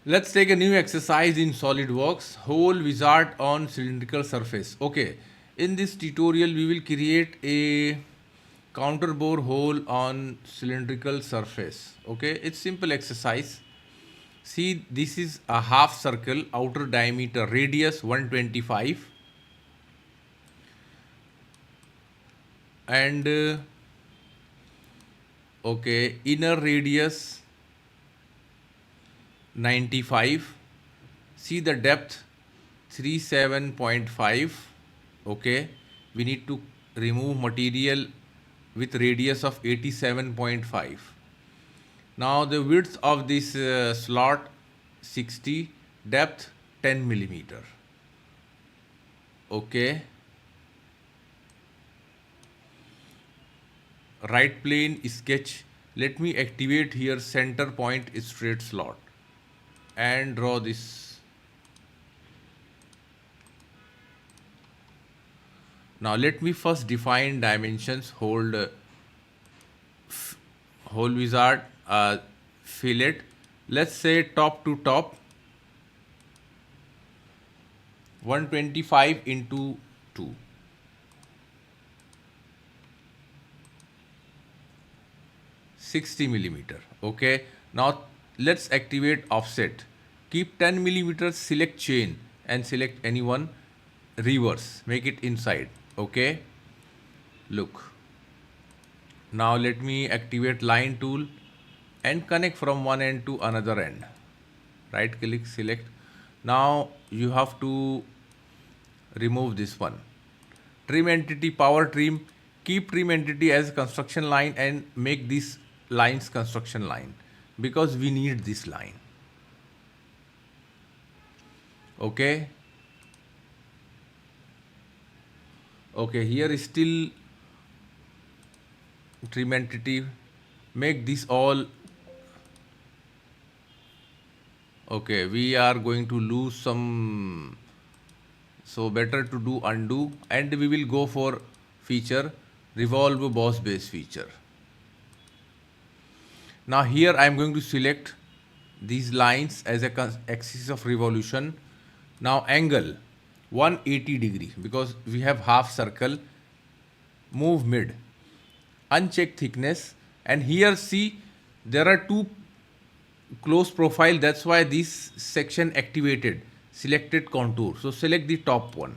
Let's take a new exercise in SolidWorks, hole wizard on cylindrical surface. Okay, in this tutorial we will create a counter bore hole on cylindrical surface. Okay, it's simple exercise. See, this is a half circle, outer diameter, radius 125, and okay, inner radius 95. See the depth 37.5. Okay, we need to remove material with radius of 87.5. Now the width of this slot 60, depth 10 millimeter. Okay, right plane sketch. Let me activate here center point straight slot and draw this. Now let me first define dimensions. Hold hole wizard, fillet. Let's say top to top 125 into 2. 60 millimeter. Okay, now let's activate offset. Keep 10 millimeters, select chain and select any one, reverse, make it inside. Okay, look. Now let me activate line tool and connect from one end to another end. Right click, select. Now you have to remove this one. Trim entity, power trim. Keep trim entity as construction line and make these lines construction line because we need this line. Okay. Okay, here is still trim entity. Make this all. Okay, we are going to lose some, so better to do undo, and we will go for feature revolve boss base feature. Now here I am going to select these lines as a axis of revolution. Now angle 180 degree because we have half circle. Move mid, uncheck thickness, and here see there are two close profile, that's why this section activated. Selected contour, so select the top one.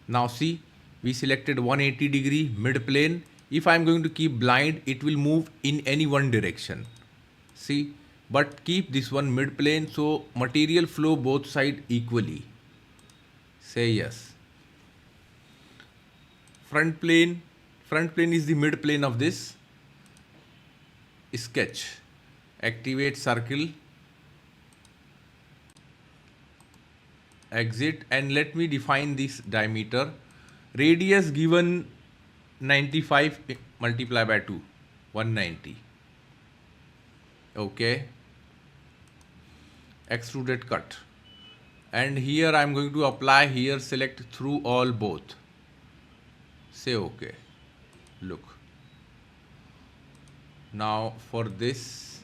Now see, we selected 180 degree mid plane. If I am going to keep blind, it will move in any one direction. See, but keep this one mid plane so material flow both side equally. Say yes. Front plane is the mid plane of this. Sketch, activate circle, exit, and let me define this diameter. Radius given 95 multiply by 2, 190. Okay, extruded cut, and here I am going to apply. Here select through all both, say okay. Look, now for this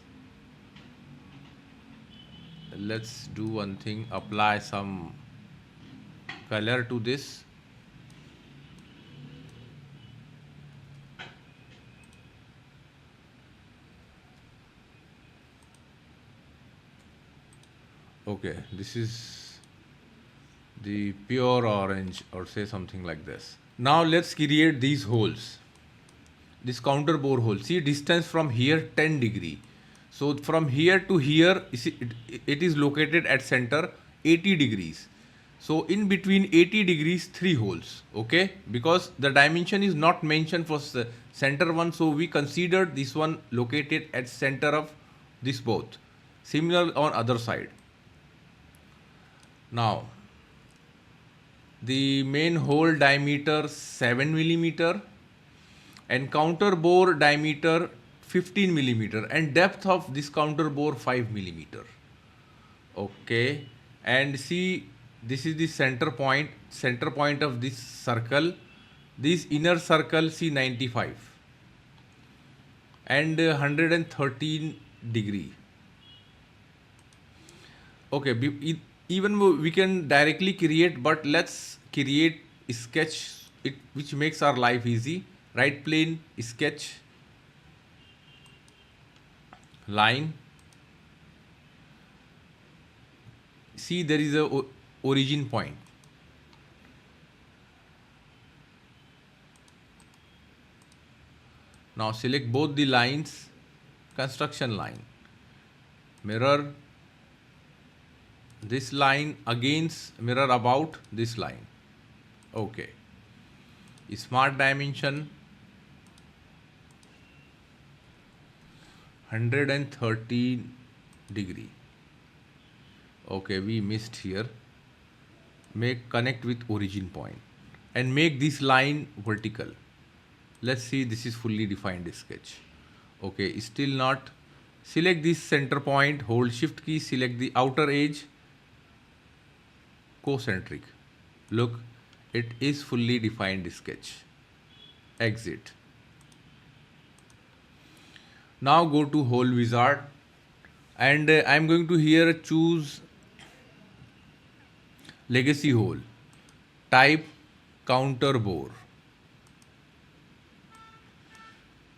let's do one thing, apply some color to this. Okay, this is the pure orange, or say something like this. Now let's create these holes. This counter bore hole, see distance from here 10 degree. So from here to here, it is located at center 80 degrees. So in between 80 degrees, 3 holes. Okay, because the dimension is not mentioned for center one, so we considered this one located at center of this both. Similar on other side. Now the main hole diameter 7 millimeter and counter bore diameter 15 millimeter and depth of this counter bore 5 millimeter. Okay, and see this is the center point of this circle. This inner circle see 95 and 113 degree. Okay, even we can directly create, but let's create a sketch it which makes our life easy. Right plane, sketch, line. See, there is a origin point. Now select both the lines, construction line, mirror this line against, mirror about this line. Okay. Smart dimension 113 degree. Okay, we missed here. Make connect with origin point and make this line vertical. Let's see, this is fully defined sketch. Okay, still not. Select this center point, hold shift key, select the outer edge, concentric. Look, it is fully defined sketch. Exit. Now go to whole wizard and I'm going to here choose legacy hole. Type counter bore.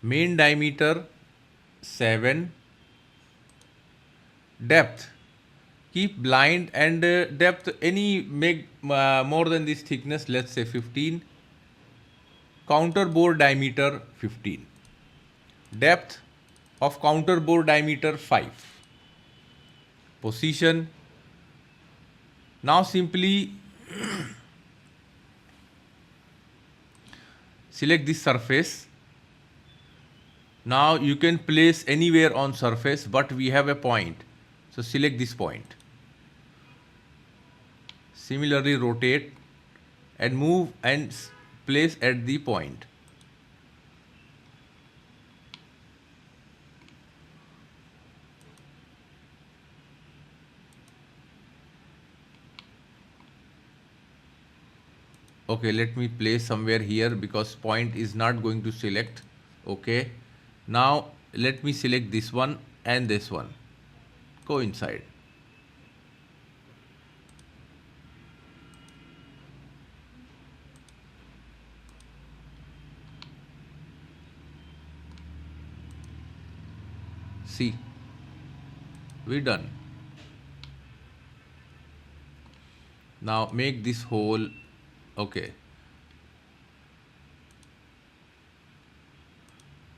Main diameter 7. Depth. Keep blind and depth any make more than this thickness, let's say 15. Counter bore diameter 15. Depth of counter bore diameter 5. Position. Now simply select this surface. Now you can place anywhere on surface, but we have a point. So select this point. Similarly rotate and move and place at the point. Okay, let me place somewhere here because point is not going to select. Okay, now let me select this one and this one. Coincide. See, we done. Now make this hole. Okay,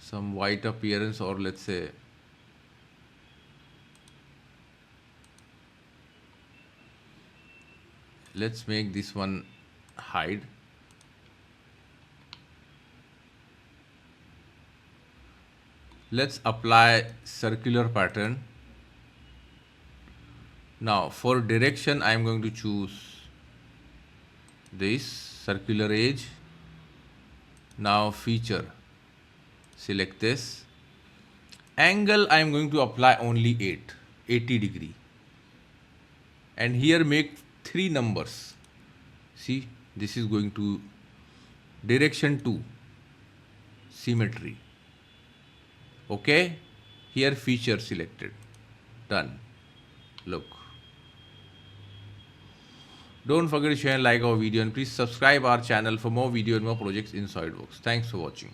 some white appearance, or let's say let's make this one hide. Let's apply circular pattern. Now for direction I am going to choose this circular edge. Now feature, select this. Angle I am going to apply only 80 degree. And here make 3 numbers. See, this is going to direction 2, symmetry. Okay, here feature selected, done. Look. Don't forget to share and like our video, and please subscribe our channel for more video and more projects in SolidWorks. Thanks for watching.